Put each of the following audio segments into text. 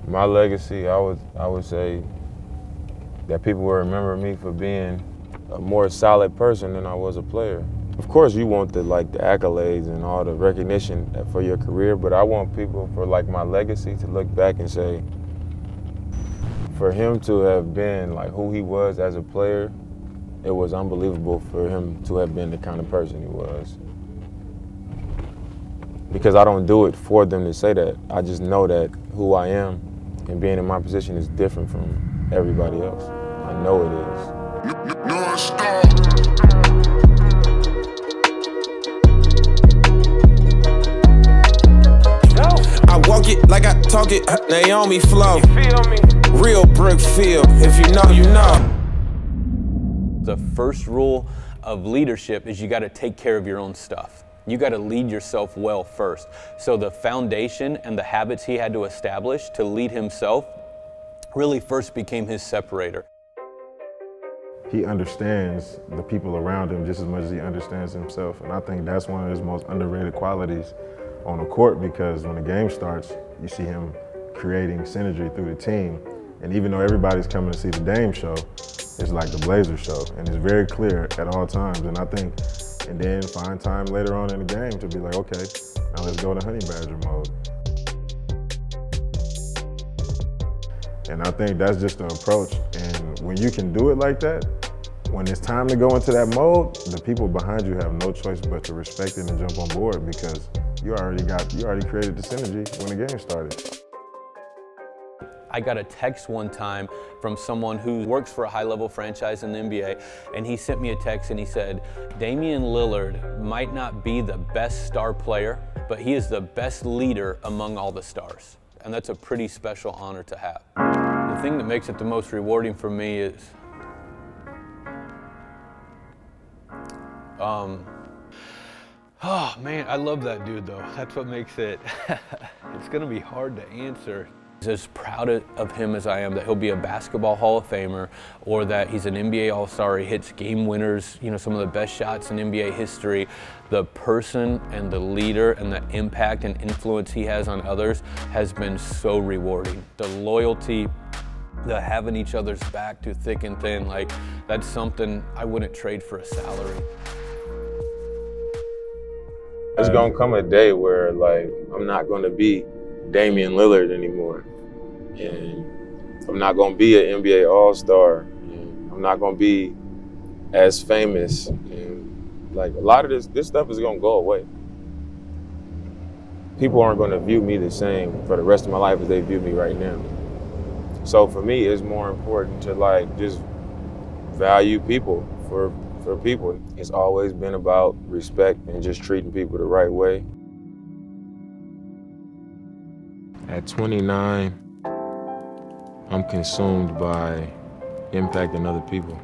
My legacy, I would say that people will remember me for being a more solid person than I was a player. Of course, you want the accolades and all the recognition for your career, but I want people for my legacy to look back and say, for him to have been who he was as a player, it was unbelievable for him to have been the kind of person he was. Because I don't do it for them to say that. I just know that who I am and being in my position is different from everybody else. I know it is. I walk it like I talk it, Naomi flow. You feel me? Real brick feel, if you know, you know. The first rule of leadership is you got to take care of your own stuff. You got to lead yourself well first. So the foundation and the habits he had to establish to lead himself really first became his separator. He understands the people around him just as much as he understands himself. And I think that's one of his most underrated qualities on the court, because when the game starts, you see him creating synergy through the team. And even though everybody's coming to see the Dame show, it's like the Blazer show. And it's very clear at all times. And I think, and then find time later on in the game to be like, okay, now let's go to Honey Badger mode. And I think that's just the approach. And when you can do it like that, when it's time to go into that mode, the people behind you have no choice but to respect it and jump on board, because you already created the synergy when the game started. I got a text one time from someone who works for a high-level franchise in the NBA, and he sent me a text and he said, Damian Lillard might not be the best star player, but he is the best leader among all the stars. And that's a pretty special honor to have. The thing that makes it the most rewarding for me is oh man, I love that dude though. That's what makes it, it's gonna be hard to answer. As proud of him as I am that he'll be a basketball Hall of Famer, or that he's an NBA All-Star, he hits game winners, some of the best shots in NBA history. The person and the leader and the impact and influence he has on others has been so rewarding. The loyalty, the having each other's back through thick and thin, that's something I wouldn't trade for a salary. There's gonna come a day where I'm not gonna be Damian Lillard anymore, and I'm not gonna be an NBA All-Star, and I'm not gonna be as famous, and a lot of this stuff is gonna go away. People aren't gonna view me the same for the rest of my life as they view me right now. So for me, it's more important to just value people for people. It's always been about respect and just treating people the right way. At 29, I'm consumed by impacting other people.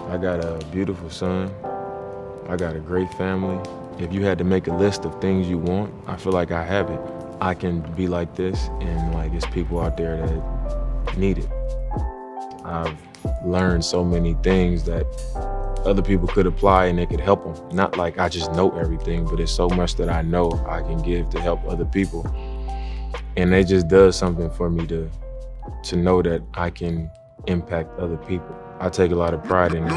I got a beautiful son. I got a great family. If you had to make a list of things you want, I feel like I have it. I can be like this, and there's people out there that need it. I've learned so many things that other people could apply and it could help them. Not like I just know everything, but it's so much that I know I can give to help other people. And it just does something for me to know that I can impact other people. I take a lot of pride in it.